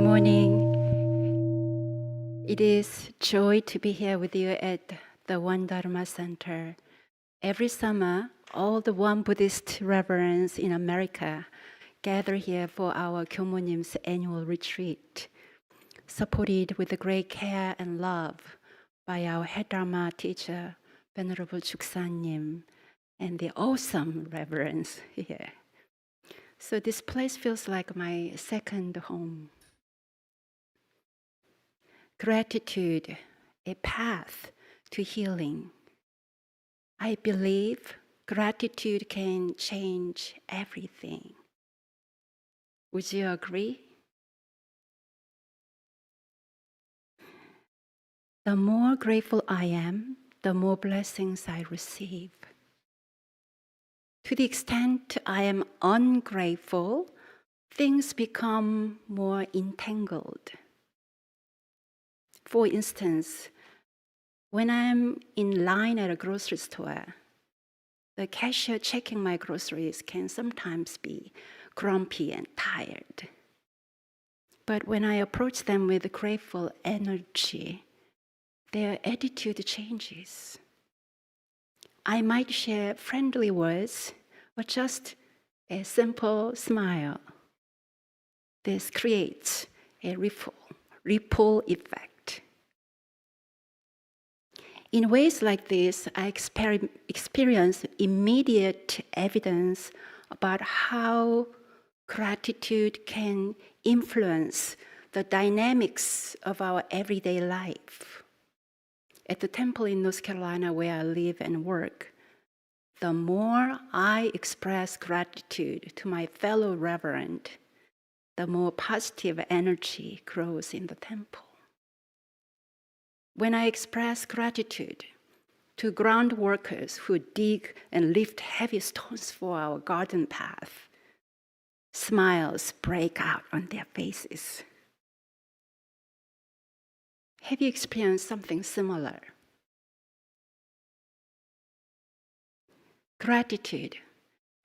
morning. It is joy to be here with you at the One Dharma Center. Every summer, all the One Buddhist reverends in America gather here for our Kyomonim's annual retreat, supported with great care and love by our head Dharma teacher, Venerable Chuksanim, and the awesome reverends here. So this place feels like my second home. Gratitude, a path to healing. I believe gratitude can change everything. Would you agree? The more grateful I am, the more blessings I receive. To the extent I am ungrateful, things become more entangled. For instance, when I'm in line at a grocery store, the cashier checking my groceries can sometimes be grumpy and tired. But when I approach them with grateful energy, their attitude changes. I might share friendly words or just a simple smile. This creates a ripple effect. In ways like this, I experience immediate evidence about how gratitude can influence the dynamics of our everyday life. At the temple in North Carolina where I live and work, the more I express gratitude to my fellow reverend, the more positive energy grows in the temple. When I express gratitude to ground workers who dig and lift heavy stones for our garden path, smiles break out on their faces. Have you experienced something similar? Gratitude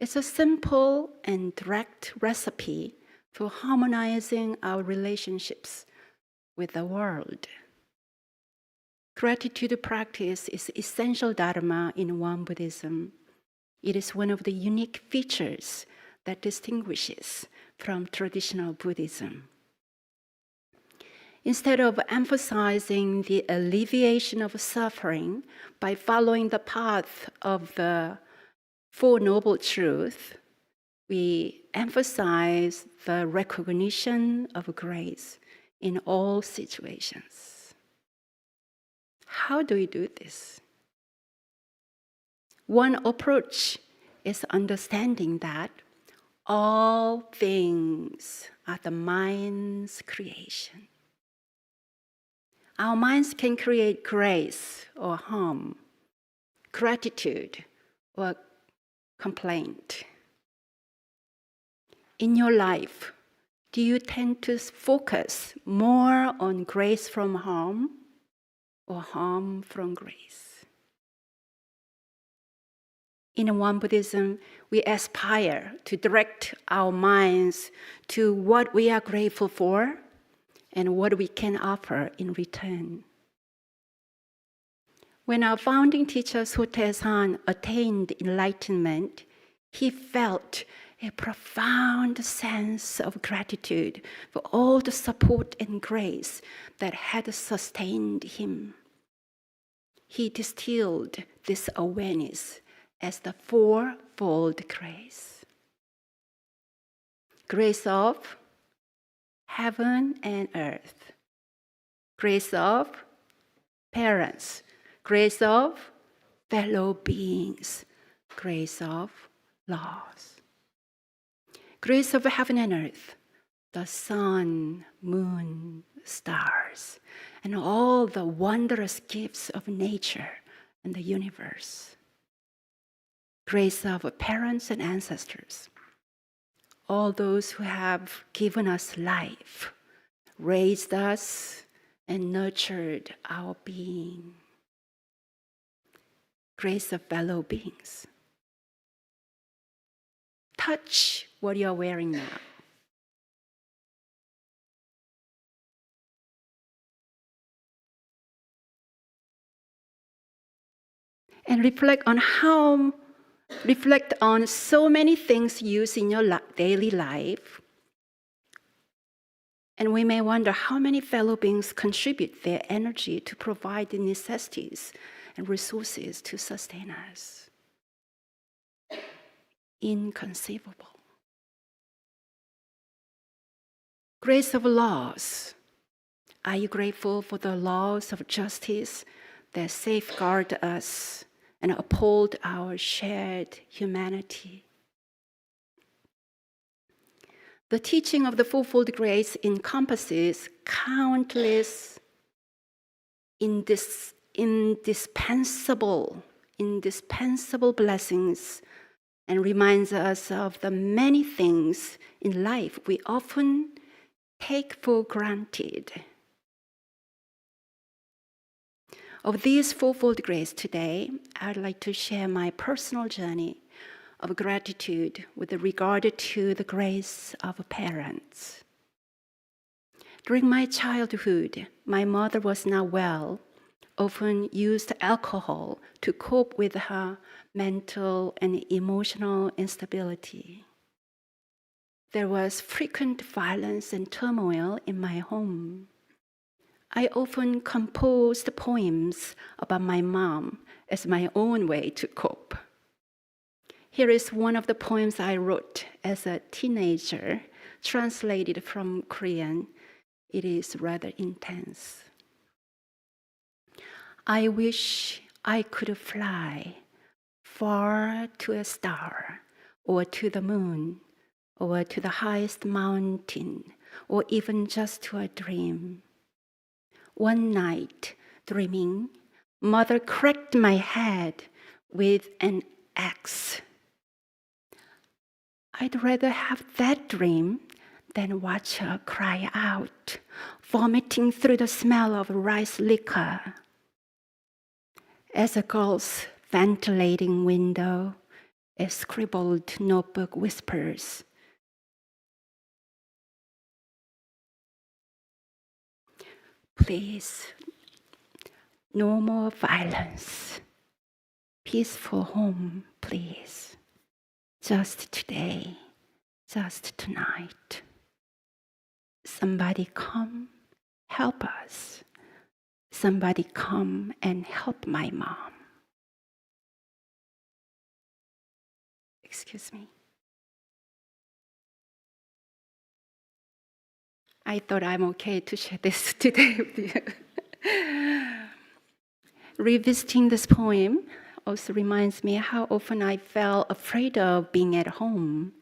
is a simple and direct recipe for harmonizing our relationships with the world. Gratitude practice is essential Dharma in Won Buddhism. It is one of the unique features that distinguishes from traditional Buddhism. Instead of emphasizing the alleviation of suffering by following the path of the Four Noble Truths, we emphasize the recognition of grace in all situations. How do we do this? One approach is understanding that all things are the mind's creation. Our minds can create grace or harm, gratitude or complaint. In your life, do you tend to focus more on grace from harm or harm from grace? In Won Buddhism, we aspire to direct our minds to what we are grateful for and what we can offer in return. When our founding teacher Sotaesan attained enlightenment, he felt a profound sense of gratitude for all the support and grace that had sustained him. He distilled this awareness as the fourfold grace. Grace of heaven and earth. Grace of parents. Grace of fellow beings. Grace of laws. Grace of heaven and earth, the sun, moon, stars, and all the wondrous gifts of nature and the universe. Grace of parents and ancestors, all those who have given us life, raised us, and nurtured our being. Grace of fellow beings. Touch what you're wearing now. and reflect on so many things used in your daily life. And we may wonder how many fellow beings contribute their energy to provide the necessities and resources to sustain us. Inconceivable. Grace of laws. Are you grateful for the laws of justice that safeguard us and uphold our shared humanity? The teaching of the fourfold grace encompasses countless indispensable blessings and reminds us of the many things in life we often take for granted. Of these fourfold grace today, I'd like to share my personal journey of gratitude with regard to the grace of parents. During my childhood, my mother was not well, often used alcohol to cope with her mental and emotional instability. There was frequent violence and turmoil in my home. I often composed poems about my mom as my own way to cope. Here is one of the poems I wrote as a teenager, translated from Korean. It is rather intense. I wish I could fly far to a star, or to the moon, or to the highest mountain, or even just to a dream. One night, dreaming, Mother cracked my head with an axe. I'd rather have that dream than watch her cry out, vomiting through the smell of rice liquor. As a girl's ventilating window, a scribbled notebook whispers, "Please, no more violence. Peaceful home, please. Just today, just tonight. Somebody come, help us. Somebody come and help my mom." Excuse me. I thought I'm okay to share this today with you. Revisiting this poem also reminds me how often I felt afraid of being at home.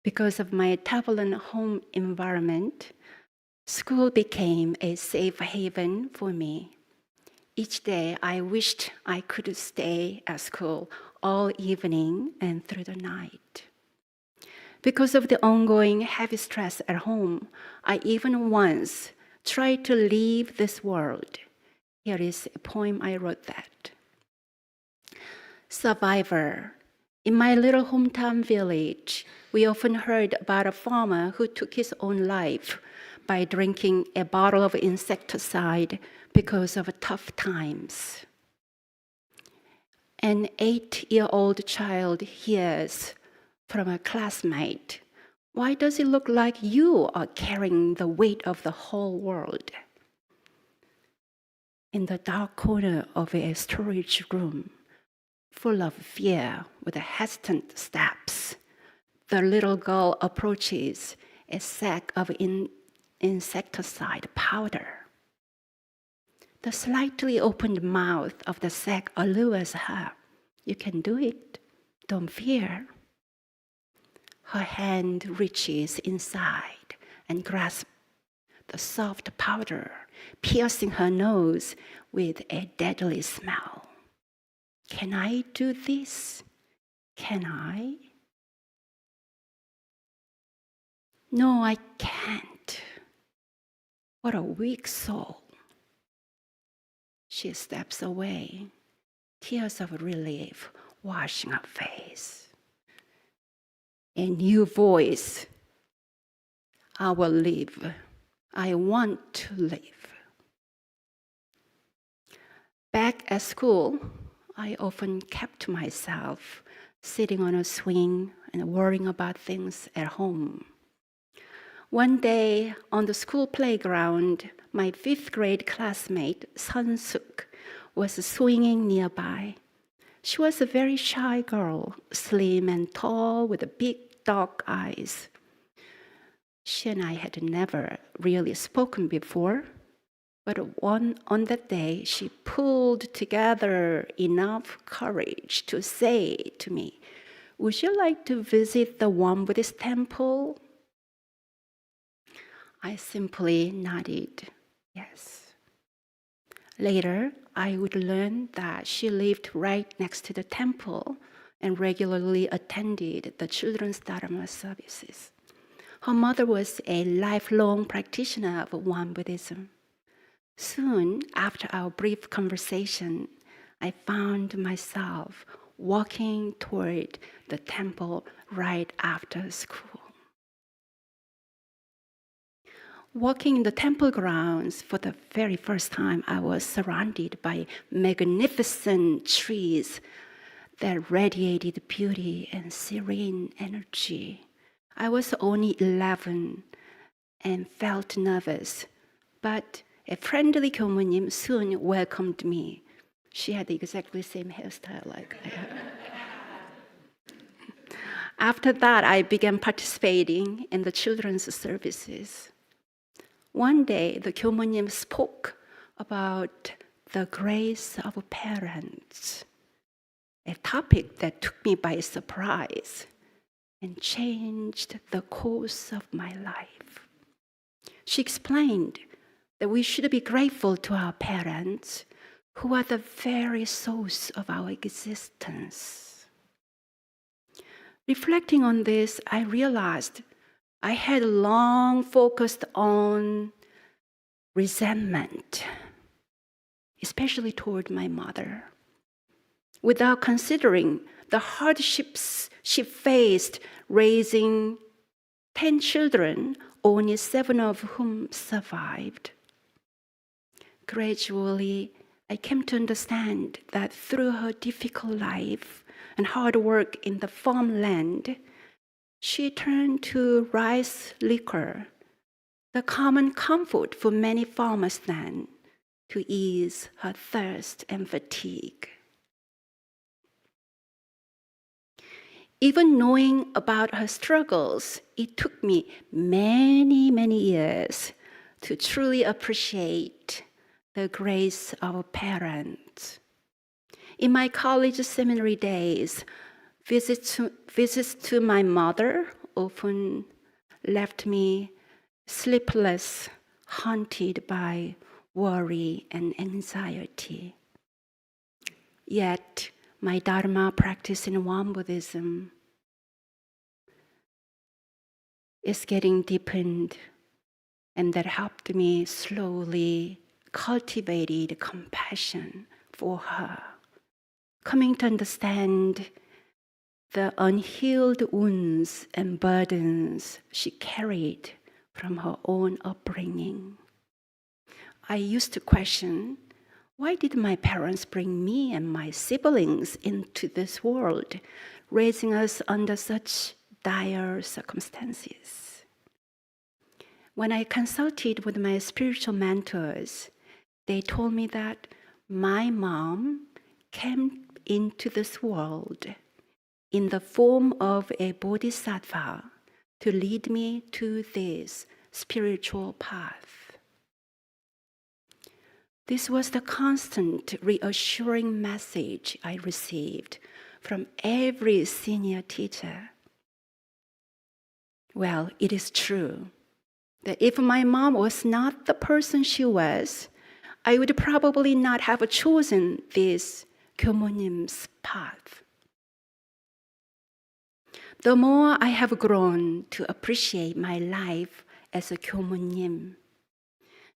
Because of my turbulent home environment, school became a safe haven for me. Each day, I wished I could stay at school all evening and through the night. Because of the ongoing heavy stress at home, I even once tried to leave this world. Here is a poem I wrote that. Survivor. In my little hometown village, we often heard about a farmer who took his own life by drinking a bottle of insecticide because of tough times. An 8-year-old child hears from a classmate, "Why does it look like you are carrying the weight of the whole world?" In the dark corner of a storage room, full of fear with hesitant steps, the little girl approaches a sack of insecticide powder. The slightly opened mouth of the sack allures her. "You can do it. Don't fear." Her hand reaches inside and grasps the soft powder, piercing her nose with a deadly smell. "Can I do this? Can I?" "No, I can't." What a weak soul. She steps away, tears of relief washing her face. A new voice. "I will live. I want to live." Back at school, I often kept to myself, sitting on a swing and worrying about things at home. One day, on the school playground, my 5th grade classmate, Sun Suk, was swinging nearby. She was a very shy girl, slim and tall with big dark eyes. She and I had never really spoken before, but on that day, she pulled together enough courage to say to me, "Would you like to visit the Won Buddhist temple?" I simply nodded yes. Later, I would learn that she lived right next to the temple and regularly attended the children's Dharma services. Her mother was a lifelong practitioner of Won Buddhism. Soon after our brief conversation, I found myself walking toward the temple right after school. Walking in the temple grounds for the very first time, I was surrounded by magnificent trees that radiated beauty and serene energy. I was only 11 and felt nervous, but a friendly 교무님 soon welcomed me. She had exactly the same hairstyle like I had. After that, I began participating in the children's services. One day, the 교무님 spoke about the grace of parents, a topic that took me by surprise and changed the course of my life. She explained that we should be grateful to our parents, who are the very source of our existence. Reflecting on this, I realized I had long focused on resentment, especially toward my mother, without considering the hardships she faced raising 10 children, only 7 of whom survived. Gradually, I came to understand that through her difficult life and hard work in the farmland, she turned to rice liquor, the common comfort for many farmers then, to ease her thirst and fatigue. Even knowing about her struggles, it took me many, many years to truly appreciate the grace of parents. In my college seminary days, visits to my mother often left me sleepless, haunted by worry and anxiety. Yet, my Dharma practice in Won Buddhism is getting deepened, and that helped me slowly cultivate compassion for her, coming to understand the unhealed wounds and burdens she carried from her own upbringing. I used to question, why did my parents bring me and my siblings into this world, raising us under such dire circumstances? When I consulted with my spiritual mentors, they told me that my mom came into this world in the form of a bodhisattva to lead me to this spiritual path. This was the constant reassuring message I received from every senior teacher. Well, it is true that if my mom was not the person she was, I would probably not have chosen this 교무님's path. The more I have grown to appreciate my life as a 교무님,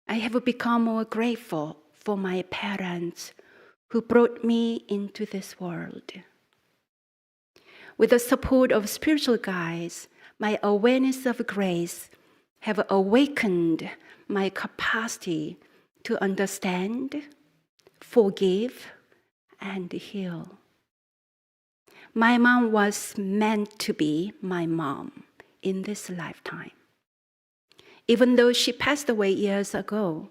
I have become more grateful for my parents who brought me into this world. With the support of spiritual guides, my awareness of grace have awakened my capacity to understand, forgive, and heal. My mom was meant to be my mom in this lifetime. Even though she passed away years ago,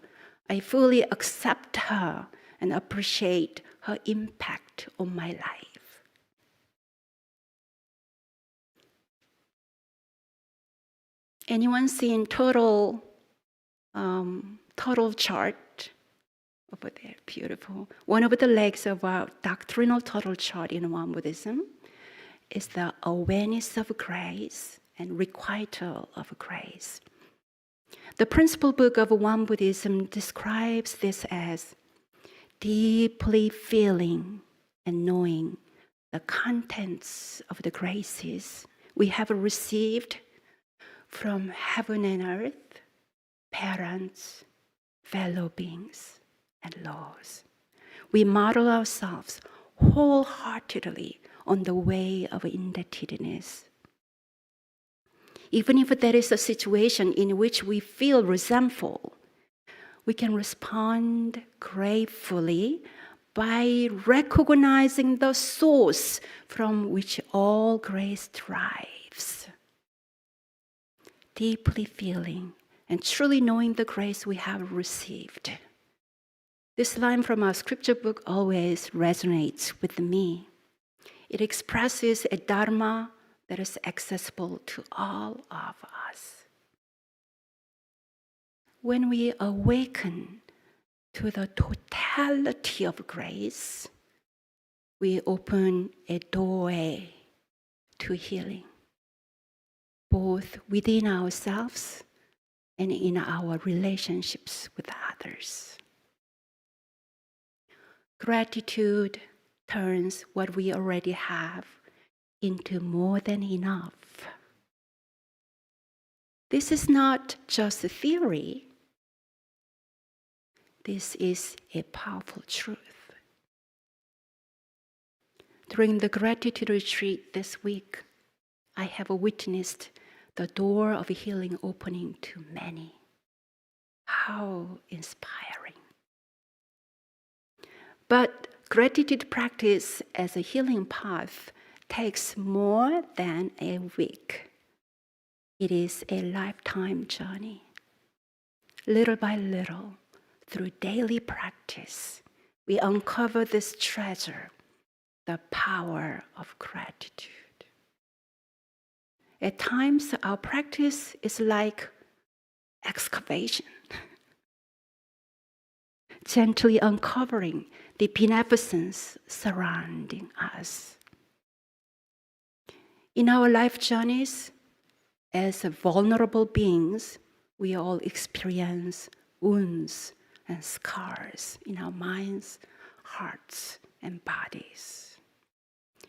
I fully accept her and appreciate her impact on my life. Anyone seen total chart over there? Beautiful. One of the legs of our doctrinal total chart in Won Buddhism is the awareness of grace and requital of grace. The principal book of Won Buddhism describes this as deeply feeling and knowing the contents of the graces we have received from heaven and earth, parents, fellow beings, and laws. We model ourselves wholeheartedly on the way of indebtedness. Even if there is a situation in which we feel resentful, we can respond gratefully by recognizing the source from which all grace thrives. Deeply feeling and truly knowing the grace we have received. This line from our scripture book always resonates with me. It expresses a Dharma that is accessible to all of us. When we awaken to the totality of grace, we open a doorway to healing, both within ourselves and in our relationships with others. Gratitude turns what we already have into more than enough. This is not just a theory. This is a powerful truth. During the gratitude retreat this week, I have witnessed the door of healing opening to many. How inspiring. But gratitude practice as a healing path takes more than a week. It is a lifetime journey. Little by little, through daily practice, we uncover this treasure, the power of gratitude. At times, our practice is like excavation, gently uncovering the beneficence surrounding us. In our life journeys, as vulnerable beings, we all experience wounds and scars in our minds, hearts, and bodies.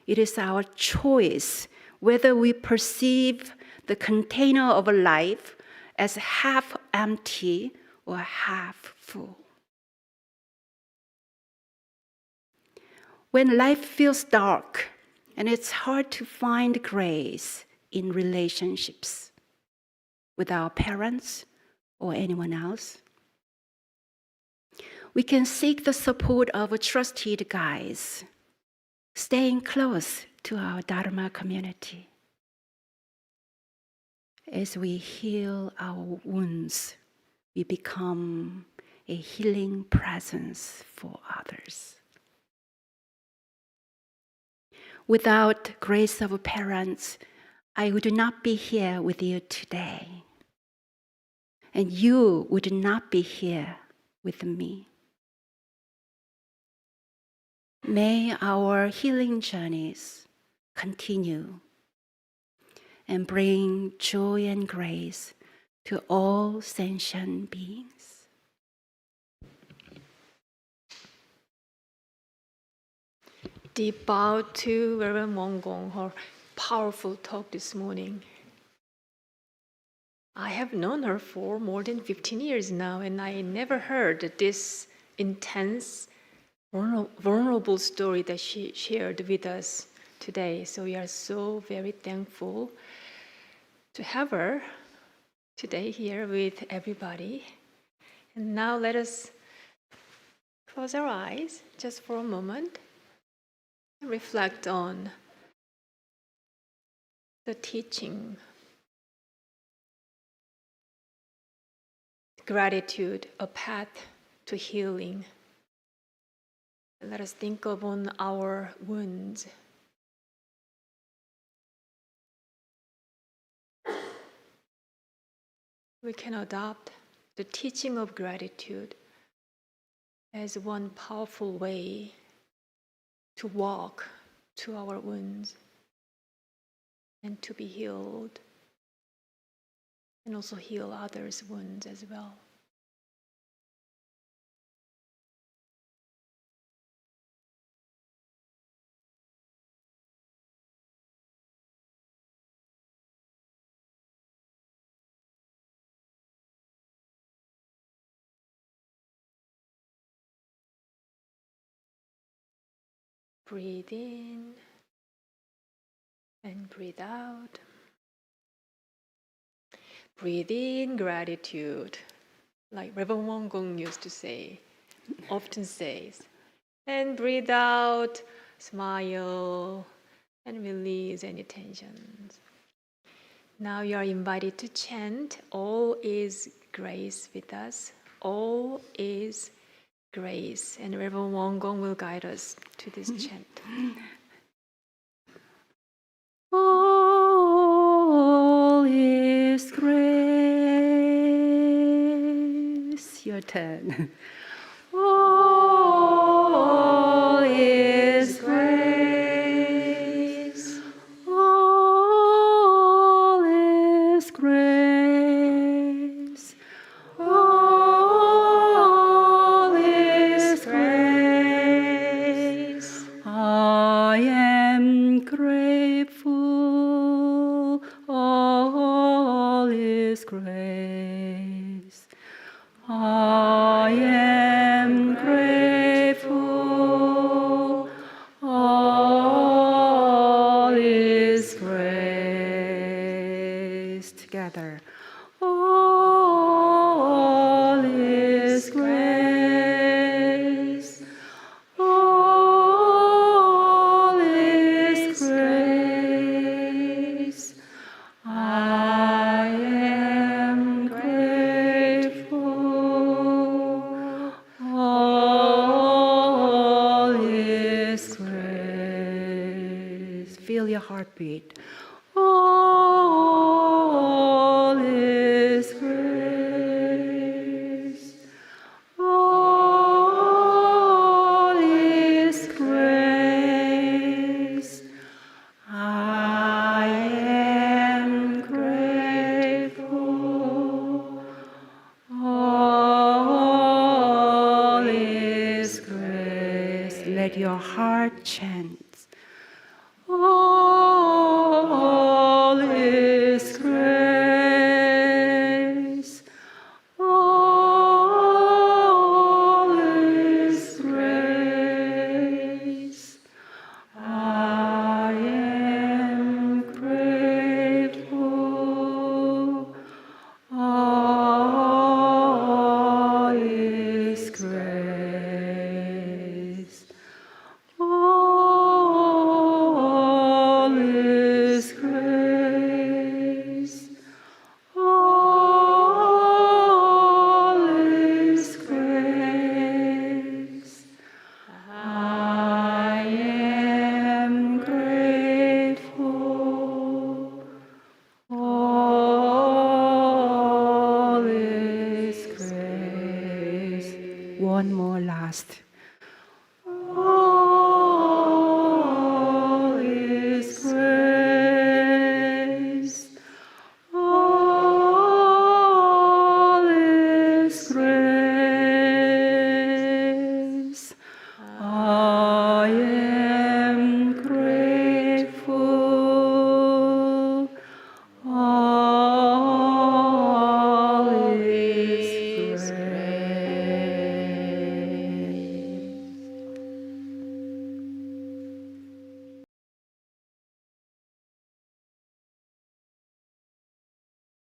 It is our choice whether we perceive the container of life as half empty or half full. When life feels dark and it's hard to find grace in relationships with our parents or anyone else, we can seek the support of trusted guides, staying close to our Dharma community. As we heal our wounds, we become a healing presence for others. Without grace of parents, I would not be here with you today. And you would not be here with me. May our healing journeys continue and bring joy and grace to all sentient beings. Deep bow to Reverend WonGong, her powerful talk this morning. I have known her for more than 15 years now, and I never heard this intense, vulnerable story that she shared with us today. So we are so very thankful to have her today here with everybody. And now let us close our eyes just for a moment reflect on the teaching. Gratitude, a path to healing. Let us think upon our wounds. We can adopt the teaching of gratitude as one powerful way to walk to our wounds and to be healed, and also heal others' wounds as well. Breathe in and breathe out. Breathe in gratitude, like Reverend WonGong used to say, often says. And breathe out, smile, and release any tensions. Now you are invited to chant, all is grace with us. All is grace. And Reverend WonGong will guide us to this chant. All is grace. Your turn. All is grace. All is grace. All is grace. I am grateful. All is grace. I am grateful. All is grace. Together. All is grace. All is grace. I am grateful. All is grace. Feel your heartbeat. All is grace. All is grace. I am grateful. All is grace. Let your heart chant. All is grace. All is grace. I am grateful. All is grace. All is grace. All is grace. I am grateful. All is grace. One more last.